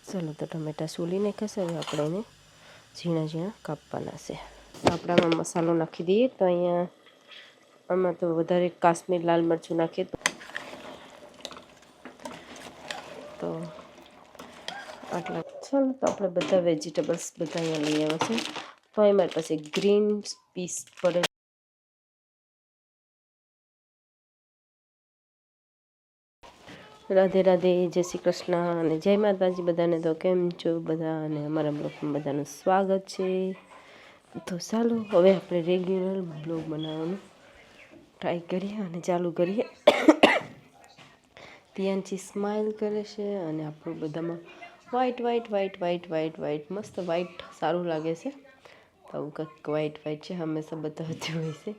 ચાલો તો ટમેટા સોલી નાખ્યા છે. હવે આપણે એને ઝીણા ઝીણા કાપવાના છે. આપણામાં મસાલો નાખી દઈએ. તો અહીંયા આમાં તો વધારે કાશ્મીર લાલ મરચું નાખીએ તો આટલા. ચાલો તો આપણે બધા વેજીટેબલ્સ બધા અહીંયા લઈ આવ્યા છે. તો અહીં મારી પાસે ગ્રીન પીસ પડે. રાધે રાધે, જય શ્રી કૃષ્ણ અને જય માતાજી બધાને. તો કેમ છો બધા? અને અમારા બ્લોગમાં બધાનું સ્વાગત છે. તો ચાલો હવે આપણે રેગ્યુલર બ્લોગ બનાવવાનું ટ્રાય કરીએ અને ચાલુ કરીએ. તિયાનથી સ્માઇલ કરે છે અને આપણું બધામાં white white white white white white મસ્ત વ્હાઈટ સારું લાગે છે. તો આવું કંઈક વ્હાઈટ વ્હાઈટ છે હંમેશા બતાવતી હોય છે.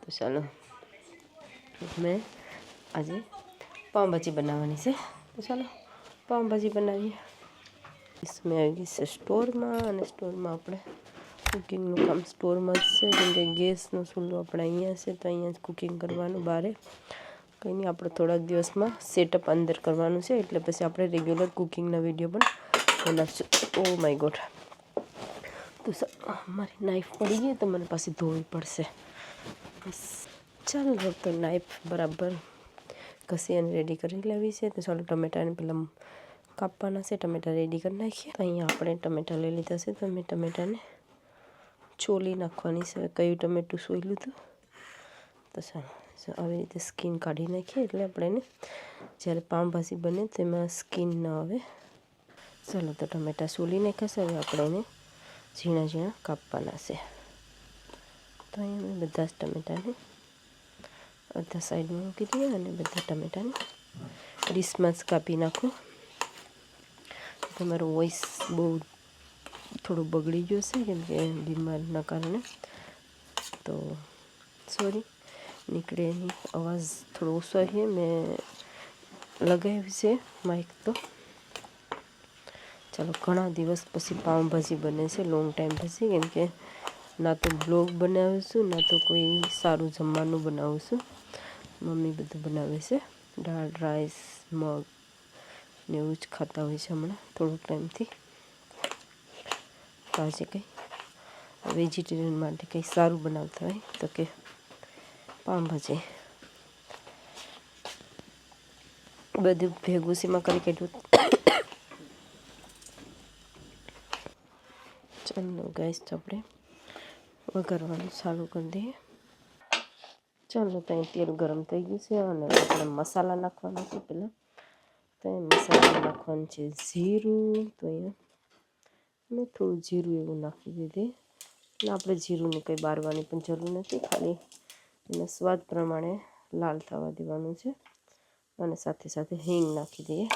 તો ચાલો મેં આજે પાઉંભાજી બનાવવાની છે. તો ચાલો પાઉંભાજી બનાવીએ. મેં આવી ગઈ છે સ્ટોરમાં અને સ્ટોરમાં આપણે કુકિંગનું કામ સ્ટોરમાં જ છે. કેમ કે ગેસનો ચૂલો આપણે અહીંયા છે તો અહીંયા જ કુકિંગ કરવાનું. બહાર કંઈ નહીં, આપણે થોડાક દિવસમાં સેટઅપ અંદર કરવાનું છે. એટલે પછી આપણે રેગ્યુલર કુકિંગના વિડીયો પણ બનાવશું. ઓ માય ગોડ, તો મારી નાઈફ પડી ગઈ તો મને પાછી ધોવી પડશે. ચાલો તો નાઈફ બરાબર ઘસી અને રેડી કરી લેવી છે. તો ચાલો ટમેટાને પહેલાં કાપવાના છે. ટમેટા રેડી કરી નાખીએ. તો અહીંયા આપણે ટમેટા લઈ લીધા છે. તો મેં ટમેટાને છોલી નાખવાની છે. કયું ટમેટું સોયલું હતું તો ચાલો આવી રીતે સ્કીન કાઢી નાખીએ. એટલે આપણે એને જ્યારે પાઉંભાજી બને તેમાં સ્કીન ન આવે. ચાલો તો ટમેટા સોલી નાખ્યા છે. હવે આપણે એને ઝીણા ઝીણા કાપવાના છે. તો અહીંયા મેં બધા જ ટમેટાને અડધા સાઈડમાં મૂકી દઈએ અને બધા ટમેટાને ડીશમાં જ કાપી નાખું. તમારો વોઇસ બહુ થોડો બગડી ગયો છે કેમ કે બીમારના કારણે. તો સોરી, નીકળે એની અવાજ થોડો ઓછો છે. મેં લગાવ્યું છે માઇક. તો ચાલો ઘણા દિવસ પછી પાઉંભાજી બને છે, લોંગ ટાઈમ પછી. કેમ કે ના તો બ્લોગ બનાવીશું ના તો કોઈ સારું જમવાનું બનાવીશું. મમ્મી બધું બનાવે છે, દાળ રાઈસ મગ ને એવું જ ખાતા હોય છે હમણાં થોડોક ટાઈમથી. તો આજે કંઈ વેજીટેરિયન માટે કંઈ સારું બનાવતા હોય તો કે પાઉંભાજી બધું ભેગું સીમાં કરી કાઢ્યું. ચાલો ગાઈસ આપણે વઘારવાનું ચાલુ કરી દઈએ. ચાલો ત્યાં તેલ ગરમ થઈ ગયું છે અને આપણે મસાલા નાખવાના છે. પહેલાં તો મસાલા નાખવાનું છે જીરું. તો અહીંયા મેં થોડું જીરું એવું નાખી દીધી. અને આપણે જીરુંને કંઈ બારવાની પણ જરૂર નથી, ખાલી એને સ્વાદ પ્રમાણે લાલ થવા દેવાનું છે. અને સાથે સાથે હિંગ નાખી દઈએ.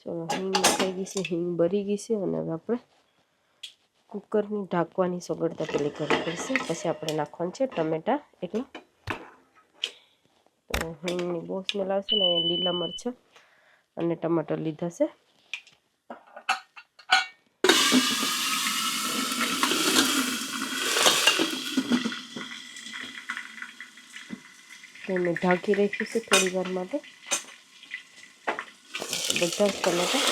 ચલો હિંગ નાખાઈ ગઈ છે, હિંગ બળી ગઈ છે. અને હવે આપણે કુકરની ઢાંકવાની સગવડતા પેલી કરવી પડશે. પછી આપણે નાખવાનું છે ટમેટાં. એટલે તો હિંગની બહુ સ્મેલ આવશે ને. લીલા મરચાં અને ટમાટર લીધા છે. મેં ઢાંકી રાખ્યું છે થોડી વાર માટે. બધા જ ટમેટા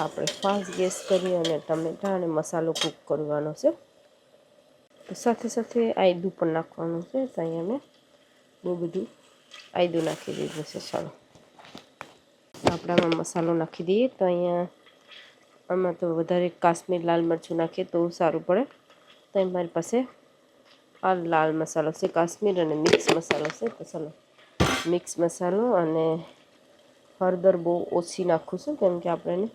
આપણે ફાસ્ટ ગેસ કરી અને ટમેટા અને મસાલો કૂક કરવાનો છે. તો સાથે સાથે આયદું પણ નાખવાનું છે. તો અહીંયા મેં બહુ બધું આયદું નાખી દીધું છે. ચાલો આપણામાં મસાલો નાખી દઈએ. તો અહીંયા આમાં તો વધારે કાશ્મીર લાલ મરચું નાખીએ તો સારું પડે. તો મારી પાસે આ લાલ મસાલો છે કાશ્મીર અને મિક્સ મસાલો છે. તો ચાલો મિક્સ મસાલો અને હળદર બહુ ઓછી નાખું છું કેમ કે આપણે એને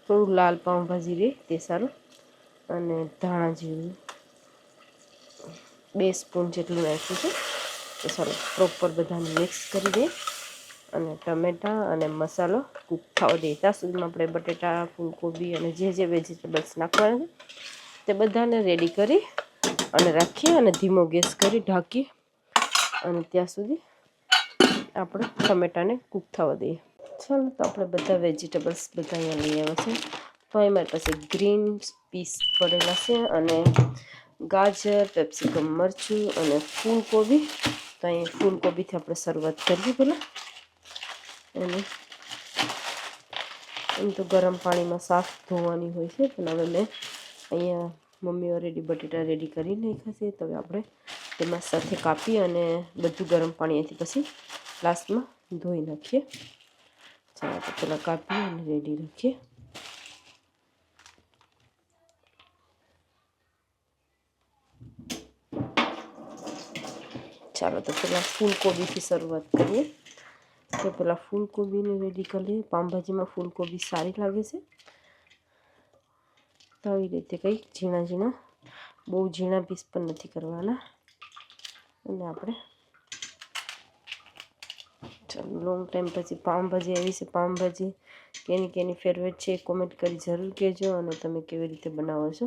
થોડું લાલ પાઉંભાજી રહે તે સારું. અને ધાણા જીરું 2 સ્પૂન જેટલું નાખ્યું છે. તો ચાલો પ્રોપર બધાને મિક્સ કરી દઈએ અને ટમેટાં અને મસાલો કૂક થવા દઈએ. ત્યાં સુધીમાં આપણે બટેટા ફૂલકોબી અને જે વેજીટેબલ્સ નાખવાના છે તે બધાને રેડી કરી અને રાખીએ અને ધીમો ગેસ કરી ઢાંકી અને ત્યાં સુધી આપણે ટમેટાને કૂક થવા દઈએ. ચાલો તો આપણે બધા વેજીટેબલ્સ બધા અહીંયા લઈ આવ્યા છે. તો તો અહીં મારી પાસે ગ્રીન પીસ પડેલા છે અને ગાજર, કેપ્સિકમ, મરચું અને ફૂલકોબી. તો અહીં ફૂલકોબીથી આપણે શરૂઆત કરીએ પહેલાં. અને એમ તો ગરમ પાણીમાં સાફ ધોવાની હોય છે, પણ હવે મેં અહીંયા મમ્મી ઓલરેડી બટેટા રેડી કરી નાખ્યા છે. તો હવે આપણે તેમાં સાથે કાપી અને બધું ગરમ પાણીથી પછી લાસ્ટમાં ધોઈ નાખીએ. ચાલો તો પહેલાં કાપી અને રેડી રાખીએ. ચાલો તો પહેલાં ફૂલકોબીથી શરૂઆત કરીએ. તો પહેલાં ફૂલકોબીને રેડી કરી લઈએ. પાઉંભાજીમાં ફૂલકોબી સારી લાગે છે. તો આવી રીતે કંઈક ઝીણા ઝીણા, બહુ ઝીણા પીસ પણ નથી કરવાના. અને આપણે ચાલો લોંગ ટાઈમ પછી પાઉંભાજી આવી છે. પાઉંભાજી કેની ફેવરેટ છે કોમેન્ટ કરી જરૂર કહેજો. અને તમે કેવી રીતે બનાવો છો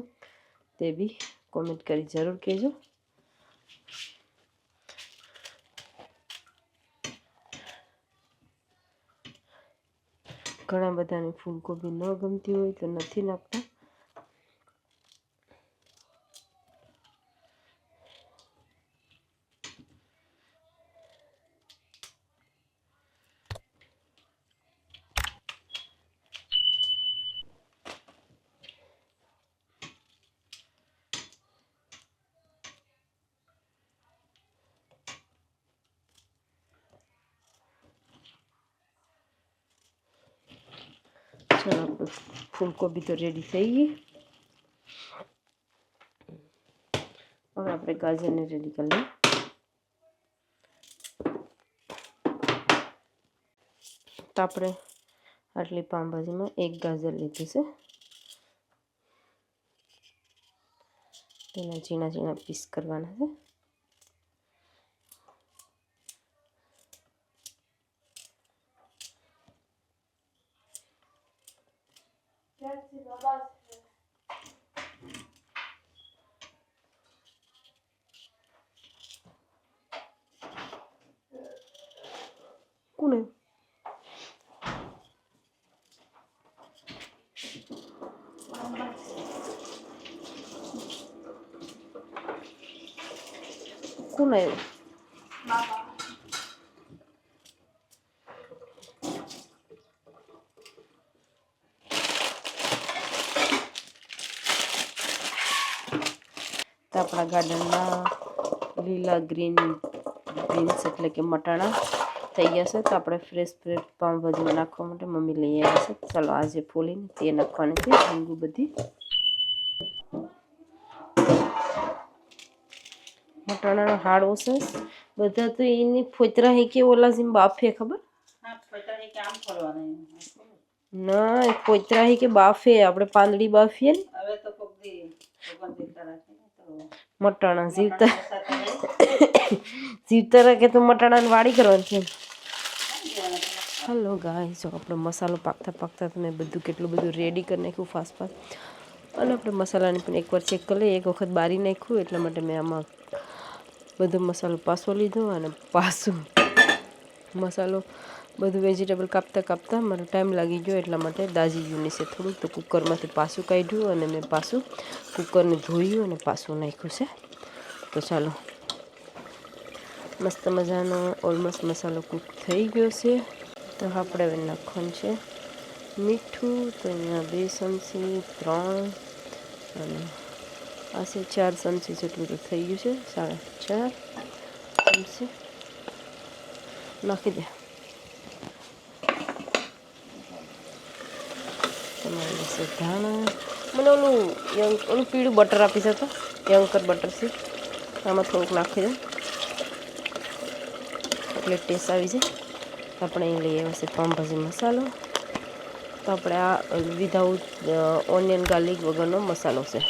તે બી કોમેન્ટ કરી જરૂર કહેજો. ઘણા બધાને ફૂલકોબી ન ગમતી હોય તો નથી નાખતા. ચાલો ફૂલકોબી તો રેડી થઈ ગઈ. હવે આપણે ગાજરને રેડી કરી લઈએ. તો આપણે આટલી પાઉંભાજીમાં એક ગાજર લીધું છે. તેના ઝીણા ઝીણા પીસ કરવાના છે. કોને કોણ આવ્યું? તો આપણા ગાર્ડનમાં લીલા ગ્રીન્સ એટલે કે મટાણા થઈ ગયા છે. તો આપણે ફ્રેશ પાઉંભાજીમાં નાખવા માટે મમ્મી લઈ આવ્યા છે. ચાલો આજે ફોલીને તે નાખવાની છે. લીંબુ બધી મટાણાનો હાડવો છે બધા. તો એની ફોતરા હે કે ઓલા જેમ બાફે ખબર? ના ફોતરા હે કે બાફે, આપણે પાંદડી બાફીએ ને મટાણા જીવતા રાખે તો મટાણાની વાડી કરવાની છે. હલો ગાઈસ, જો આપણો મસાલો પાકતા તમે બધું કેટલું બધું રેડી કરી નાખ્યું ફાસ્ટ. અને આપણે મસાલાની પણ એકવાર ચેક કરી લઈએ. એક વખત બારી નાખ્યું એટલા માટે મેં આમાં બધો મસાલો પાસો લીધો. અને પાછું મસાલો બધું વેજીટેબલ કાપતા મારો ટાઈમ લાગી ગયો એટલા માટે દાજી ગયું છે થોડું. તો કુકરમાંથી પાછું કાઢ્યું અને મેં પાછું કુકરને ધોયું અને પાછું નાખ્યું છે. તો ચાલો મસ્ત મજાનો ઓલમોસ્ટ મસાલો કૂક થઈ ગયો છે. તો આપણે હવે નાખવાનું છે મીઠું. તો અહીંયા 2 ચમચી 3 અને આ છે 4 ચમચી જેટલું તો થઈ ગયું છે. 4.5 ચમચી નાખી દે. તમારે છે ધાણા. મને ઓલું પીળું બટર આપી શકો, યંકર બટર છે. આમાં થોડુંક નાખી દે એટલે ટેસ્ટ આવી જાય. આપણે અહીં લઈ આવ્યા છે પાઉંભાજી મસાલો. તો આપણે આ વિધાઉટ ઓનિયન ગાર્લિક વગરનો મસાલો છે.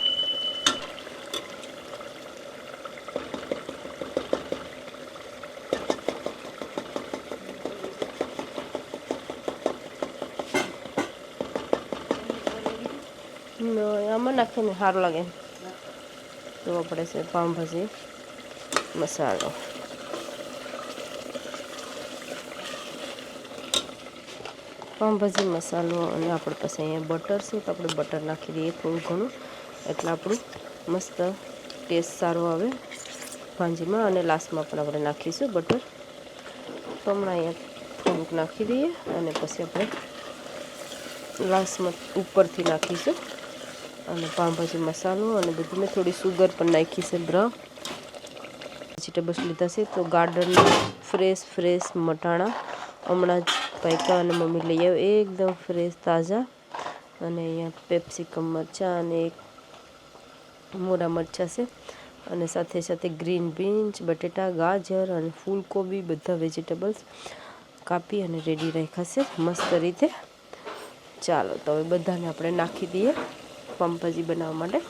આમાં નાખીને સારું લાગે. તો આપણે છે પાઉંભાજી મસાલો. પાઉંભાજી મસાલો અને આપણી પાસે અહીંયા બટર છે તો આપણે બટર નાખી દઈએ થોડું ઘણું, એટલે આપણું મસ્ત ટેસ્ટ સારો આવે ભાંજીમાં. અને લાસ્ટમાં પણ આપણે નાખીશું બટર. તો હમણાં અહીંયા થોડુંક નાખી દઈએ અને પછી આપણે લાસ્ટમાં ઉપરથી નાખીશું. અને પાઉંભાજી મસાલો અને બધું મેં થોડી સુગર પણ નાખી છે. વેજીટેબલ્સ લીધા છે તો ગાર્ડનના ફ્રેશ મટાણા હમણાં જ પાક્યા અને મમ્મી લઈ આવે એકદમ ફ્રેશ તાજા. અને અહીંયા પેપ્સિકમ મરચાં અને એક મોરા મરચાં છે. અને સાથે સાથે ગ્રીન બીન્સ, બટેટા, ગાજર અને ફૂલકોબી બધા વેજીટેબલ્સ કાપી અને રેડી રાખ્યા છે મસ્ત રીતે. ચાલો તો હવે બધાને આપણે નાખી દઈએ પાઉંભાજી બનાવવા માટે.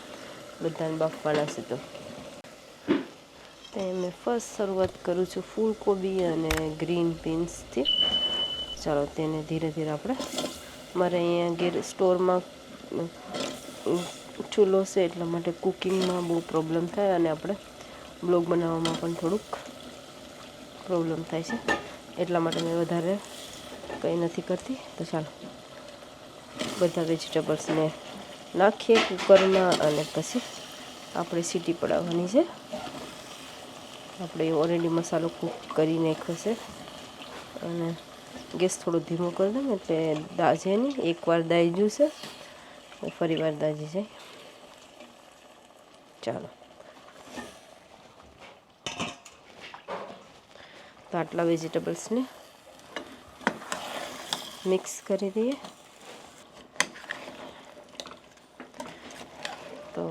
બધાને બાફવાના છે તો મેં ફર્સ્ટ શરૂઆત કરું છું ફૂલકોબી અને ગ્રીન બીન્સથી. ચાલો તેને ધીરે ધીરે આપણે, મારે અહીંયા સ્ટોરમાં ચૂલો છે એટલા માટે કુકિંગમાં બહુ પ્રોબ્લેમ થાય અને આપણે બ્લોગ બનાવવામાં પણ થોડુંક પ્રોબ્લેમ થાય છે, એટલા માટે મેં વધારે કંઈ નથી કરતી. તો ચાલો બધા વેજીટેબલ્સને નાખીએ કુકરમાં અને પછી આપણે સીટી પડાવવાની છે. આપણે ઓલરેડી મસાલો કૂક કરી નાખ્યો છે અને ગેસ થોડો ધીમો કરી દઉં એટલે દાજે નહીં. એકવાર દાજ્યું છે ફરી વાર દાજી જાય. ચાલો તો આટલા વેજીટેબલ્સને મિક્સ કરી દઈએ. તો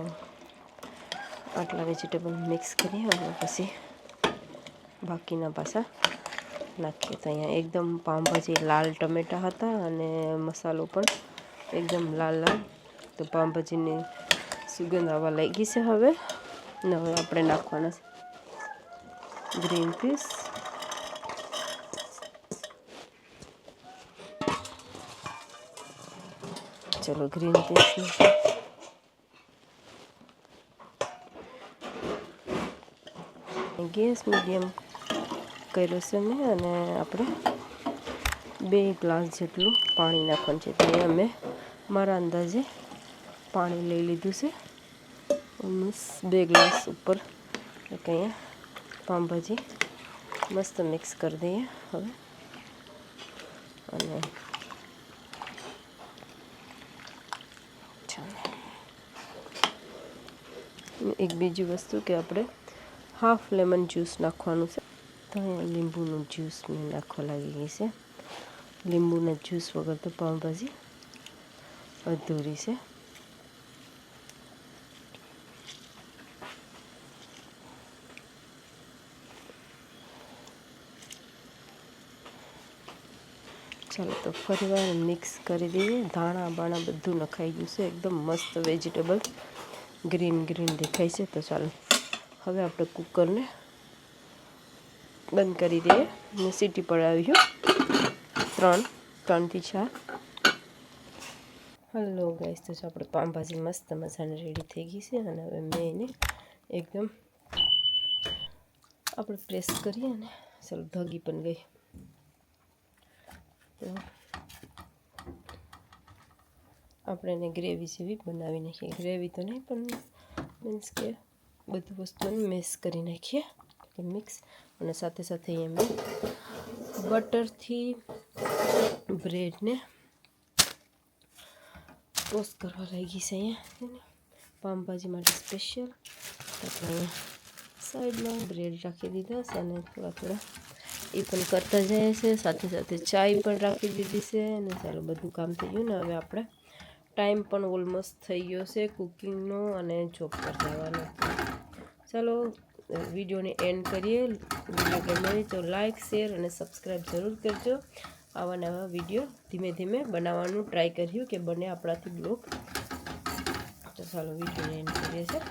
આટલા વેજીટેબલ મિક્સ કરીએ અને પછી બાકીના પાછા નાખીએ. તો અહીંયા એકદમ પાઉંભાજી લાલ ટમેટા હતા અને મસાલો પણ એકદમ લાલ. તો પાઉંભાજીની સુગંધ આવવા લાગી છે હવે. ને હવે આપણે નાખવાના છે ગ્રીન પીસ. ચલો ગ્રીન પીસ ગેસ મીડિયમ કર્યો છે મેં. અને આપણે 2 ગ્લાસ જેટલું પાણી નાખવાનું છે. તો અહીંયા મેં મારા અંદાજે પાણી લઈ લીધું છે. ઓલમોસ્ટ 2 ગ્લાસ ઉપર. એટલે અહીંયા પાઉંભાજી મસ્ત મિક્સ કરી દઈએ હવે. અને એક બીજી વસ્તુ કે આપણે હાફ લેમન જ્યુસ નાખવાનું છે. તો અહીંયા લીંબુનું જ્યુસ મેં નાખવા લાગી ગઈ છે. લીંબુના જ્યુસ વગર તો પાઉંભાજી અધૂરી છે. ચાલો તો ફરીવાર મિક્સ કરી દઈએ. ધાણા બાણા બધું નખાઈ ગયું છે. એકદમ મસ્ત વેજીટેબલ ગ્રીન દેખાય છે. તો ચાલો હવે આપણે કુકરને બંધ કરી દઈએ અને સીટી પડાવ્યું 3 થી 4. હલો ગાઈસ, તો આપણે પાઉંભાજી મસ્ત મસાલા રેડી થઈ ગઈ છે. અને હવે મેં એને એકદમ આપણે પ્રેસ કરીએ અને ચાલો ધગી પણ ગઈ. તો આપણે એને ગ્રેવી જેવી બનાવી નાખીએ. ગ્રેવી તો નહીં પણ મીન્સ કે બધી વસ્તુને મિક્સ કરી નાખીએ મિક્સ. અને સાથે સાથે અહીંયા મેં બટરથી બ્રેડને ટોસ્ટ કરવા લાગી છે. અહીંયા પાઉંભાજી માટે સ્પેશિયલ આપણે સાઈડમાં બ્રેડ રાખી દીધા છે અને થોડા એ પણ કરતા જાય છે. સાથે સાથે ચાય પણ રાખી દીધી છે. અને ચાલો બધું કામ થઈ ગયું ને હવે આપણે ટાઈમ પણ ઓલમોસ્ટ થઈ ગયો છે કુકિંગનો અને જોબ પર જવાનો. ચાલો વિડીયોને એન્ડ કરીએ. વિડીયો ગમે તો લાઇક, શેર અને સબસ્ક્રાઈબ જરૂર કરજો. આવા નવા વિડીયો ધીમે ધીમે બનાવવાનું ટ્રાય કર્યું કે બને આપણાથી બ્લોગ. તો ચાલો વિડીયોને એન્ડ કરીએ છીએ.